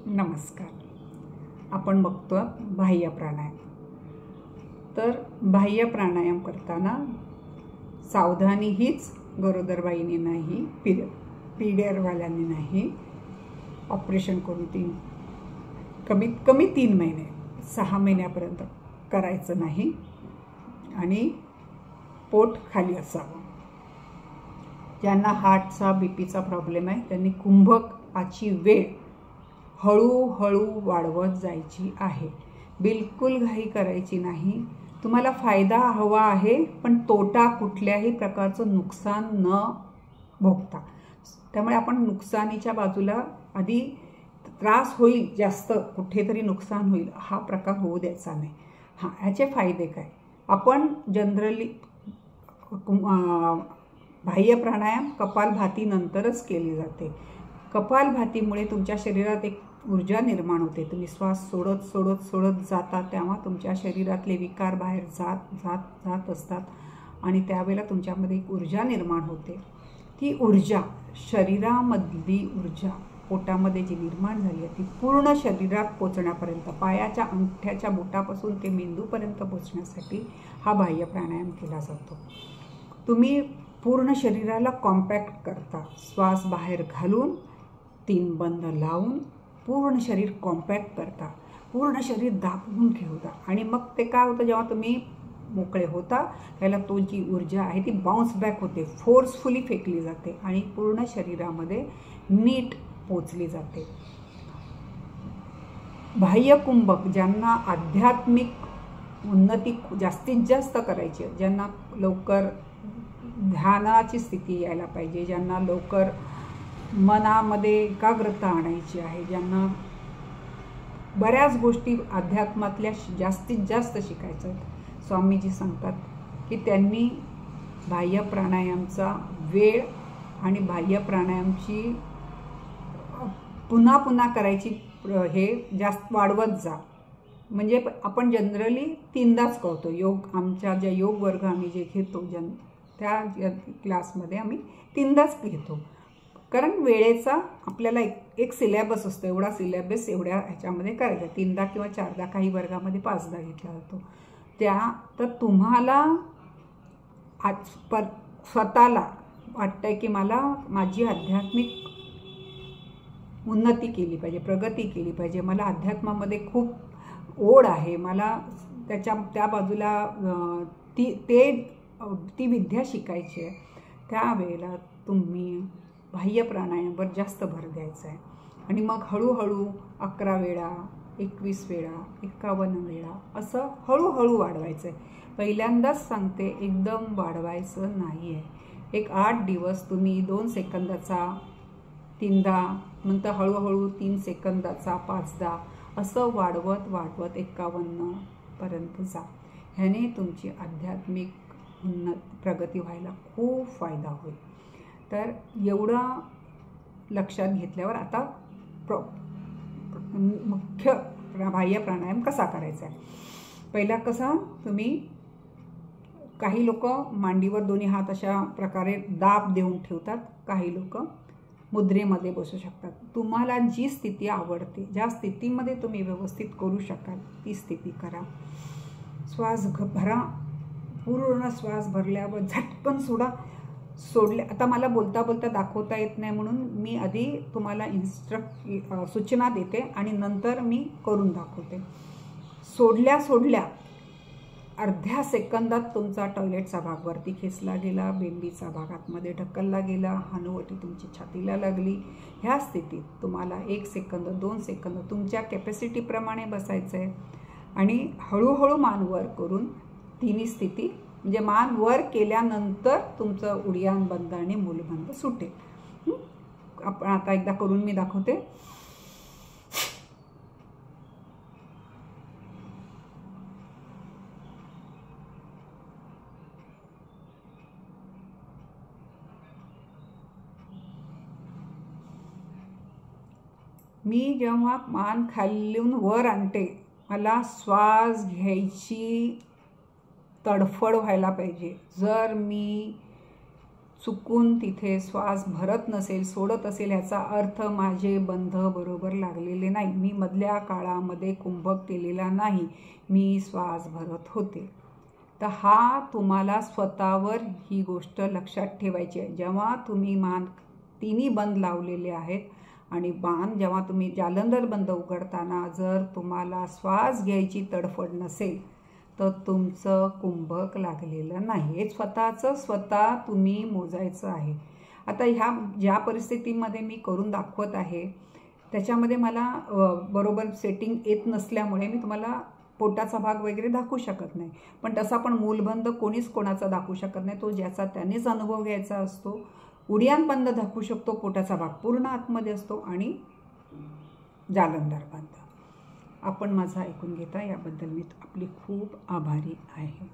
नमस्कार. आपण बघतो बाह्य प्राणायाम. तर बाह्य प्राणायाम करताना सावधानी हीच गरोदरबाईने नाही, पिरियडवाल्यांनी नाही. ऑपरेशन करून कमीत कमी 3 महिने 6 महिन्यापर्यंत करायचं नाही आणि पोट खाली असावं. ज्यांना हार्टचा बीपीचा प्रॉब्लेम आहे त्यांनी कुंभकाची वेळ हळूहळू वाढवत जायची आहे. बिलकुल घाई करायची नाही. तुम्हाला फायदा हवा आहे पण तोटा कुठल्याही प्रकारचं नुकसान न भोगता. त्यामुळे आपण नुकसानीच्या बाजूला आधी त्रास होईल, जास्त कुठेतरी नुकसान होईल हा प्रकार होऊ द्यायचा नाही. ह्याचे फायदे काय? आपण जनरली बाह्य प्राणायाम कपालभातीनंतरच केली जाते. कपालभातीमुळे तुमच्या शरीरात एक ऊर्जा निर्माण होते. तुम्ही श्वास सोडत सोडत सोडत जाता तेव्हा तुमच्या शरीरातले विकार बाहेर जात असतात आणि त्यावेळेला तुमच्यामध्ये एक ऊर्जा निर्माण होते. ती ऊर्जा, शरीरामधली ऊर्जा पोटामध्ये जी निर्माण झाली आहे ती पूर्ण शरीरात पोचण्यापर्यंत, पायाच्या अंगठ्याच्या बोटापासून ते मेंदूपर्यंत पोचण्यासाठी हा बाह्य प्राणायाम केला जातो. तुम्ही पूर्ण शरीराला कॉम्पॅक्ट करता. श्वास बाहेर घालून 3 बंद लावून पूर्ण शरीर कॉम्पॅक्ट करता, पूर्ण शरीर दाबून ठेवता आणि मग ते काय होतं, जेव्हा तुम्ही मोकळे होता त्याला तो जी ऊर्जा आहे ती बाउन्स बॅक होते, फोर्सफुली फेकली जाते आणि पूर्ण शरीरामध्ये नीट पोचली जाते. बाह्य कुंभक ज्यांना आध्यात्मिक उन्नती जास्तीत जास्त करायची, ज्यांना लवकर ध्यानाची स्थिती यायला पाहिजे, ज्यांना लवकर मनामध्ये एकाग्रता आणायची आहे, ज्यांना बऱ्याच गोष्टी अध्यात्मातल्या जास्तीत जास्त शिकायचं आहेत, स्वामीजी सांगतात की त्यांनी बाह्य प्राणायामचा वेळ आणि बाह्य प्राणायामची पुन्हा पुन्हा करायची हे जास्त वाढवत जा. म्हणजे आपण जनरली 3दाच करतो योग. आमच्या ज्या योग वर्ग आम्ही जे घेतो त्या क्लासमध्ये आम्ही 3दाच घेतो, कारण वेळेचा आपल्याला एक सिलेबस असतो. एवढा सिलेबस एवढ्या ह्याच्यामध्ये करायचा. 3दा किंवा 4दा, काही वर्गामध्ये 5दा घेतला जातो. तर तुम्हाला स्वतःला वाटतंय की मला माझी आध्यात्मिक उन्नती केली पाहिजे, प्रगती केली पाहिजे, मला अध्यात्मामध्ये खूप ओढ आहे, मला त्या बाजूला ती विद्या शिकायची आहे, त्यावेळेला तुम्ही बाह्य प्राणायामावर जास्त भर द्यायचा आहे. आणि मग हळूहळू 11 वेळा, 21 वेळा, 51 वेळा असं हळूहळू वाढवायचं आहे. पहिल्यांदाच सांगते, एकदम वाढवायचं नाही आहे. एक 8 दिवस तुम्ही 2 सेकंदाचा 3दा, नंतर हळूहळू 3 सेकंदाचा 5दा असं वाढवत 51 पर्यंत जा. ह्याने तुमची आध्यात्मिक प्रगती व्हायला खूप फायदा होईल. तर एवढं लक्षात घेतल्यावर आता मुख्य बाह्य प्राणायाम कसा करायचा आहे. पहिला कसा, तुम्ही काही लोक मांडीवर दोन्ही हात अशा प्रकारे दाब देऊन ठेवतात, काही लोक मुद्रेमध्ये बसू शकतात. तुम्हाला जी स्थिती आवडते, ज्या स्थितीमध्ये तुम्ही व्यवस्थित करू शकाल ती स्थिती करा. श्वास भरा, पूर्ण श्वास भरल्यावर झटकन आता मला बोलता बोलता दाखवता येत नाही म्हणून मी आधी तुम्हाला सूचना देते आणि नंतर मी करून दाखवते. सोडल्या अर्ध्या सेकंदात तुमचा टॉयलेटचा भाग वरती खेचला गेला, बेंबीचा भाग आतमध्ये ढकलला गेला, हनुवटी तुमची छातीला लागली. ह्या स्थितीत तुम्हाला 1 सेकंद 2 सेकंद तुमच्या कॅपॅसिटीप्रमाणे बसायचं आहे आणि हळूहळू मान वर करून तिन्ही स्थिती, म्हणजे मान वर केल्यानंतर तुमचं उडियान बंद आणि मूलबंद सुटेल. आपण आता एकदा करून मी दाखवते. मी जेव्हा मान खालून वर आणते, मला श्वास घ्यायची तडफड व्हायला पाहिजे. जर मी चुकून तिथे श्वास भरत नसेल, सोडत असेल, ह्याचा अर्थ माझे बंध बरोबर लागलेले नाही. मी मधल्या काळामध्ये कुंभक केलेला नाही, मी श्वास भरत होते. तर हा तुम्हाला स्वतःवर ही गोष्ट लक्षात ठेवायची आहे. जेव्हा तुम्ही तिन्ही बंद लावलेले आहेत आणि जेव्हा तुम्ही जालंधर बंद उघडताना जर तुम्हाला श्वास घ्यायची तडफड नसेल तर तुमचं कुंभक लागलेलं नाही. हे स्वतः तुम्ही मोजायचं आहे. आता ह्या ज्या परिस्थितीमध्ये मी करून दाखवत आहे त्याच्यामध्ये मला बरोबर सेटिंग येत नसल्यामुळे मी तुम्हाला पोटाचा भाग वगैरे दाखवू शकत नाही. पण तसा पण मूलबंध कोणीच कोणाचा दाखवू शकत नाही, तो ज्याचा त्यानेच अनुभव घ्यायचा असतो. उडियान बंद दाखवू शकतो, पोटाचा भाग पूर्ण आतमध्ये असतो, आणि जालंधर बंद. आपण माझं ऐकून घेता याबद्दल मी आपली खूप आभारी आहे.